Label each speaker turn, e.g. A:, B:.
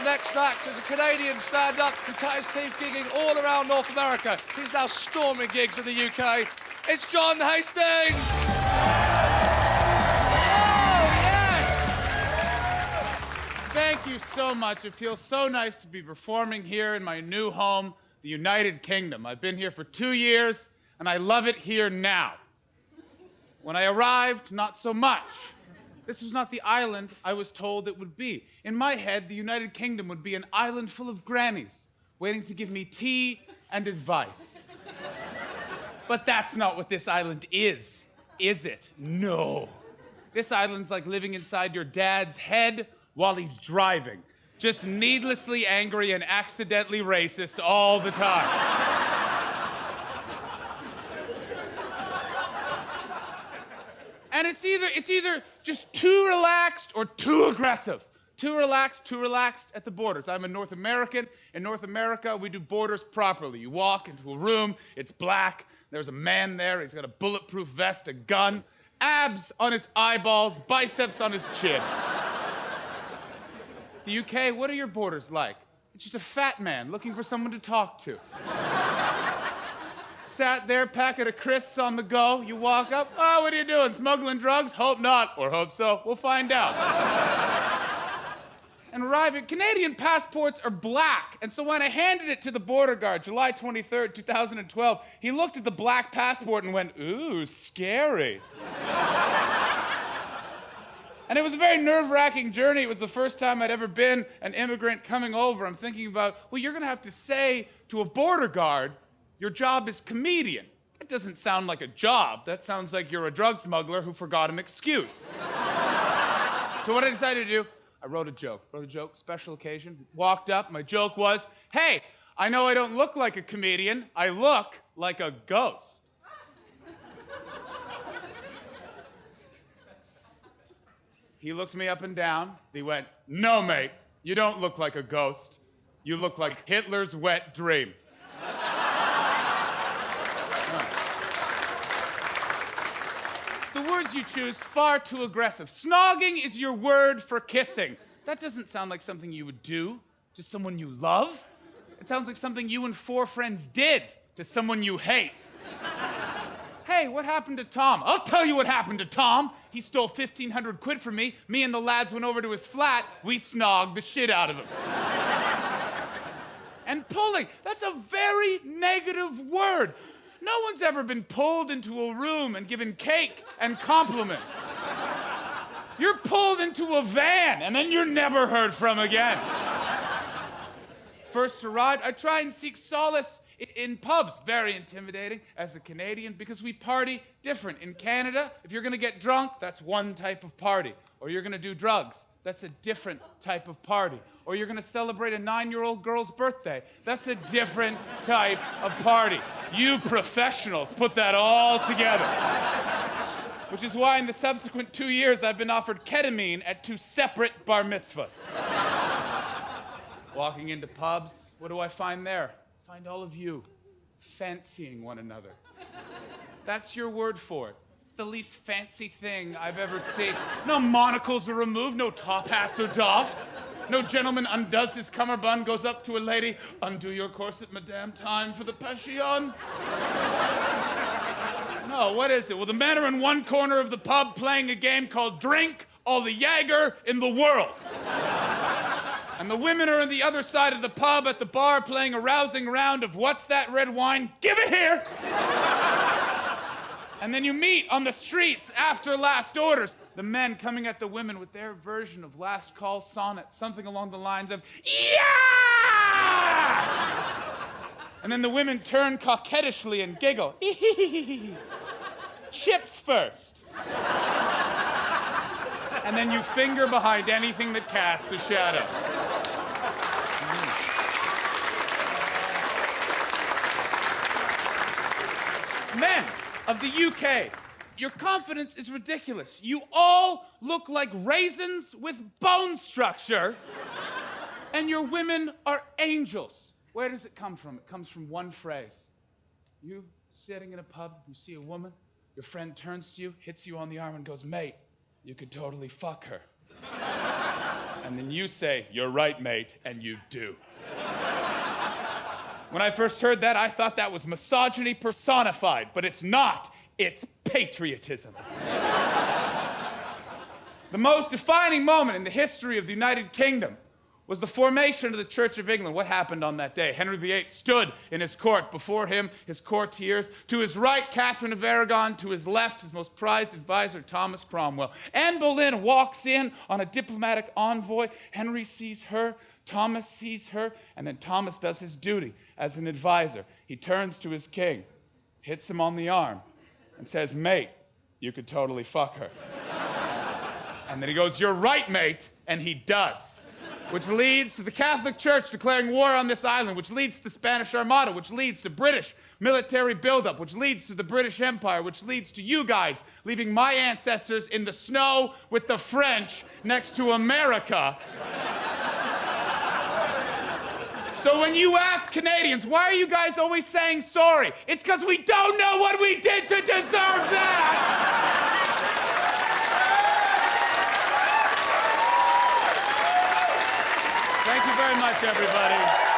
A: Our next act is a Canadian stand-up who cut his teeth gigging all around North America. He's now storming gigs in the UK. It's John Hastings!
B: Thank you so much. It feels so nice to be performing here in my new home, the United Kingdom. I've been here for 2 years, and I love it here now. When I arrived, not so much. This was not the island I was told it would be. In my head, the United Kingdom would be an island full of grannies, waiting to give me tea and advice. But that's not what this island is it? No. This island's like living inside your dad's head while he's driving. Just needlessly angry and accidentally racist all the time. And it's either just too relaxed or too aggressive. Too relaxed at the borders. I'm a North American. In North America, we do borders properly. You walk into a room, it's black, there's a man there, he's got a bulletproof vest, a gun, abs on his eyeballs, biceps on his chin. The UK, what are your borders like? It's just a fat man looking for someone to talk to. Sat there, packet of crisps on the go. You walk up, oh, what are you doing? Smuggling drugs? Hope not, or hope so. We'll find out. And arriving, Canadian passports are black. And so when I handed it to the border guard, July 23rd, 2012, he looked at the black passport and went, ooh, scary. And it was a very nerve-wracking journey. It was the first time I'd ever been an immigrant coming over. I'm thinking about, well, you're gonna have to say to a border guard, your job is comedian. That doesn't sound like a job. That sounds like you're a drug smuggler who forgot an excuse. So what I decided to do, I wrote a joke, special occasion, walked up, my joke was, hey, I know I don't look like a comedian, I look like a ghost. He looked me up and down, he went, no mate, you don't look like a ghost, you look like Hitler's wet dream. The words you choose, far too aggressive. Snogging is your word for kissing. That doesn't sound like something you would do to someone you love. It sounds like something you and 4 friends did to someone you hate. Hey, what happened to Tom? I'll tell you what happened to Tom. He stole 1,500 quid from me. Me and the lads went over to his flat. We snogged the shit out of him. And pulling, that's a very negative word. No one's ever been pulled into a room and given cake and compliments. You're pulled into a van and then you're never heard from again. First arrived, I try and seek solace in pubs. Very intimidating as a Canadian because we party different. In Canada, if you're gonna get drunk, that's one type of party. Or you're gonna do drugs, that's a different type of party. Or you're gonna celebrate a 9-year-old girl's birthday. That's a different type of party. You professionals put that all together. Which is why in the subsequent 2 years, I've been offered ketamine at 2 separate bar mitzvahs. Walking into pubs, what do I find there? I find all of you fancying one another. That's your word for it. It's the least fancy thing I've ever seen. No monocles are removed, no top hats are doffed. No gentleman undoes his cummerbund, goes up to a lady, undo your corset, madame, time for the passion. No, what is it? Well, the men are in one corner of the pub playing a game called Drink All the Jaeger in the World. And the women are on the other side of the pub at the bar playing a rousing round of What's That Red Wine? Give it here! And then you meet on the streets after last orders. The men coming at the women with their version of Last Call Sonnet, something along the lines of, yeah! And then the women turn coquettishly and giggle. Chips first. And then you finger behind anything that casts a shadow. Men of the UK, your confidence is ridiculous. You all look like raisins with bone structure, and your women are angels. Where does it come from? It comes from one phrase. You sitting in a pub, you see a woman, your friend turns to you, hits you on the arm and goes, mate, you could totally fuck her. And then you say, "You're right, mate," and you do. When I first heard that, I thought that was misogyny personified, but it's not. It's patriotism. The most defining moment in the history of the United Kingdom was the formation of the Church of England. What happened on that day? Henry VIII stood in his court. Before him, his courtiers. To his right, Catherine of Aragon. To his left, his most prized advisor, Thomas Cromwell. Anne Boleyn walks in on a diplomatic envoy. Henry sees her. Thomas sees her. And then Thomas does his duty as an advisor. He turns to his king, hits him on the arm, and says, "Mate, you could totally fuck her." And then he goes, "You're right, mate," and he does. Which leads to the Catholic Church declaring war on this island, which leads to the Spanish Armada, which leads to British military buildup, which leads to the British Empire, which leads to you guys leaving my ancestors in the snow with the French next to America. So when you ask Canadians, why are you guys always saying sorry? It's because we don't know what we did to deserve that! Thank you very much, everybody.